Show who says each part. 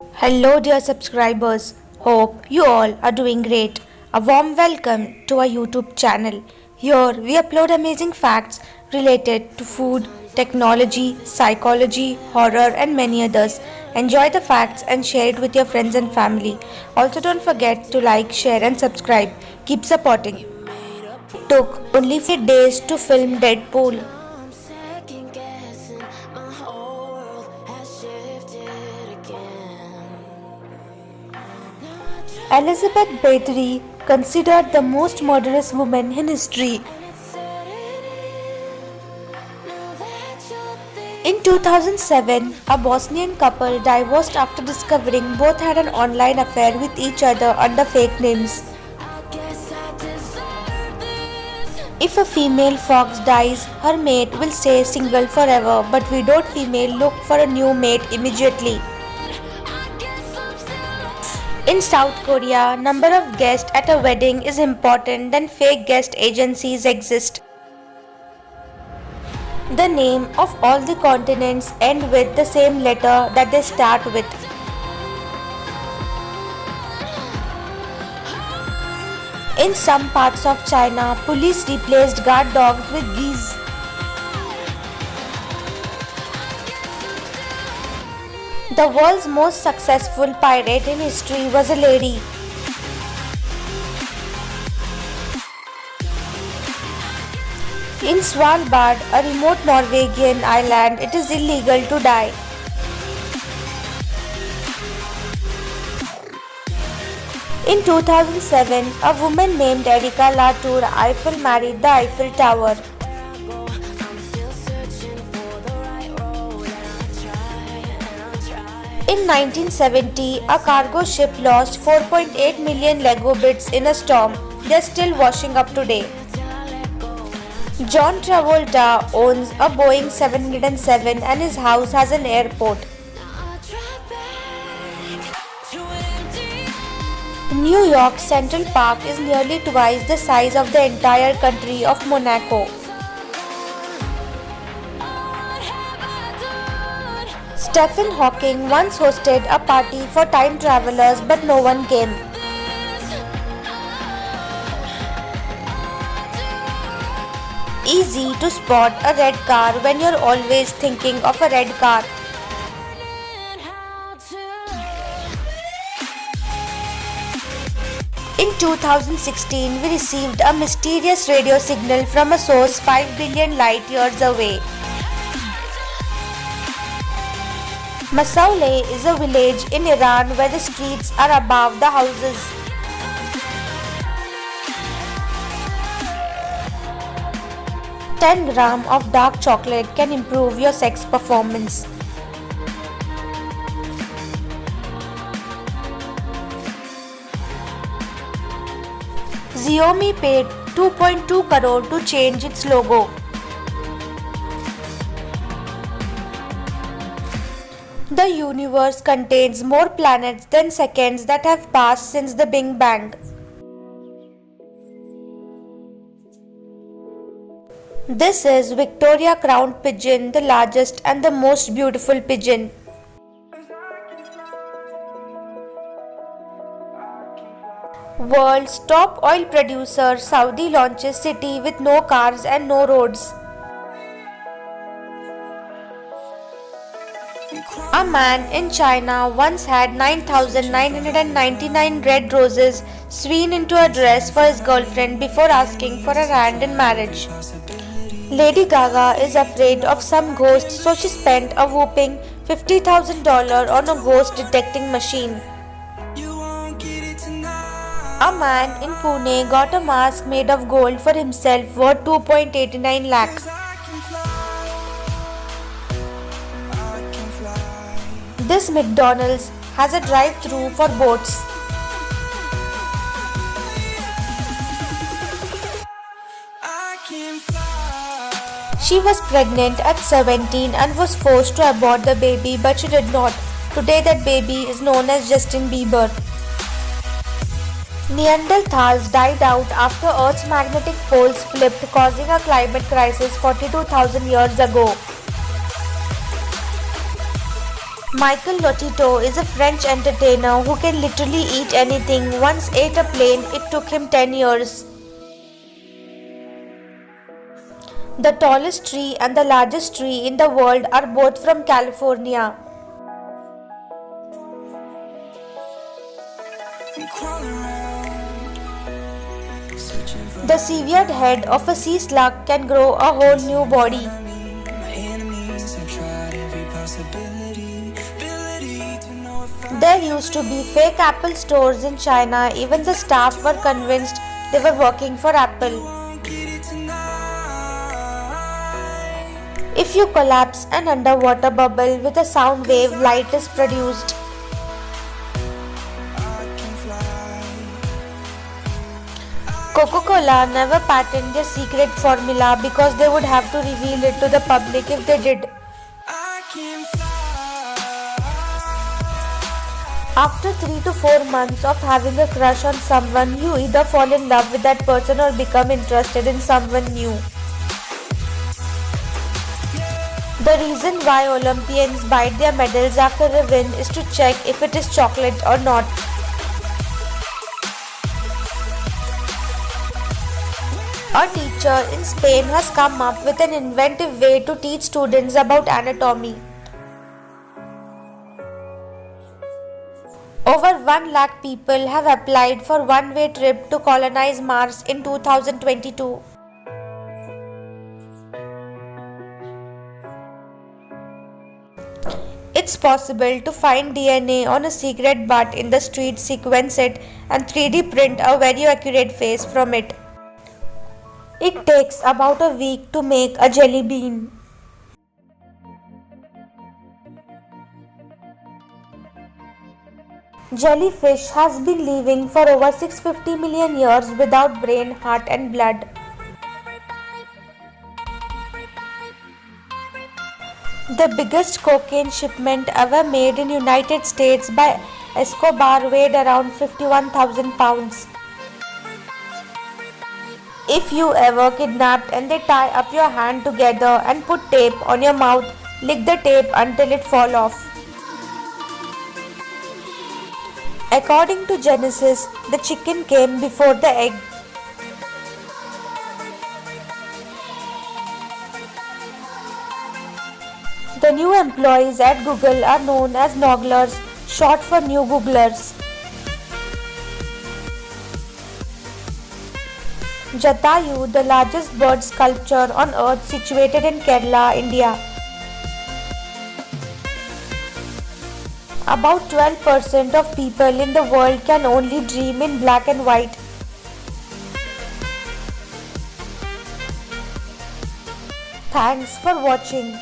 Speaker 1: Hello, dear subscribers. Hope you all are doing great. A warm welcome to our YouTube channel. Here we upload amazing facts related to food, technology, psychology, horror, and many others. Enjoy the facts and share it with your friends and family. Also, don't forget to like, share, and subscribe. Keep supporting. Took only 4 days to film Deadpool. Elizabeth Bathory, considered the most murderous woman in history. In 2007, a Bosnian couple divorced after discovering both had an online affair with each other under fake names. If a female fox dies, her mate will stay single forever, but widowed female look for a new mate immediately. In South Korea, number of guests at a wedding is important than fake guest agencies exist. The name of all the continents end with the same letter that they start with. In some parts of China, police replaced guard dogs with geese. The world's most successful pirate in history was a lady. In Svalbard, a remote Norwegian island, it is illegal to die. In 2007, a woman named Erika Latour Eiffel married the Eiffel Tower. In 1970, a cargo ship lost 4.8 million Lego bits in a storm. They are still washing up today. John Travolta owns a Boeing 707 and his house has an airport. New York Central Park is nearly twice the size of the entire country of Monaco. Stephen Hawking once hosted a party for time travelers, but no one came. Easy to spot a red car when you're always thinking of a red car. In 2016, we received a mysterious radio signal from a source 5 billion light years away. Masauleh is a village in Iran where the streets are above the houses. "10 grams of dark chocolate can improve your sex performance." Xiaomi paid 2.2 crore to change its logo. The universe contains more planets than seconds that have passed since the Big Bang. This is Victoria crowned pigeon, the largest and the most beautiful pigeon. World's top oil producer, Saudi launches city with no cars and no roads. A man in China once had 9,999 red roses sewn into a dress for his girlfriend before asking for her hand in marriage. Lady Gaga is afraid of some ghost, so she spent a whopping $50,000 on a ghost detecting machine. A man in Pune got a mask made of gold for himself worth 2.89 lakhs. This McDonald's has a drive-through for boats. She was pregnant at 17 and was forced to abort the baby, but she did not. Today that baby is known as Justin Bieber. Neanderthals died out after Earth's magnetic poles flipped, causing a climate crisis 42,000 years ago. Michael Lotito is a French entertainer who can literally eat anything. Once ate a plane, it took him 10 years. The tallest tree and the largest tree in the world are both from California. The severed head of a sea slug can grow a whole new body. There used to be fake Apple stores in China. Even the staff were convinced they were working for Apple. If you collapse an underwater bubble with a sound wave, light is produced. Coca-Cola never patented their secret formula because they would have to reveal it to the public if they did. After 3 to 4 months of having a crush on someone, you either fall in love with that person or become interested in someone new. The reason why Olympians bite their medals after a win is to check if it is chocolate or not. A teacher in Spain has come up with an inventive way to teach students about anatomy. Over 1 lakh people have applied for one-way trip to colonize Mars in 2022. It's possible to find DNA on a cigarette butt in the street, sequence it, and 3D print a very accurate face from it. It takes about a week to make a jelly bean. Jellyfish has been living for over 650 million years without brain, heart and blood. The biggest cocaine shipment ever made in United States by Escobar weighed around 51,000 pounds. If you ever kidnapped and they tie up your hand together and put tape on your mouth, lick the tape until it fall off. According to Genesis, the chicken came before the egg. The new employees at Google are known as Nogglers, short for New Googlers. Jatayu, the largest bird sculpture on earth, situated in Kerala, India. About 12% of people in the world can only dream in black and white. Thanks for watching.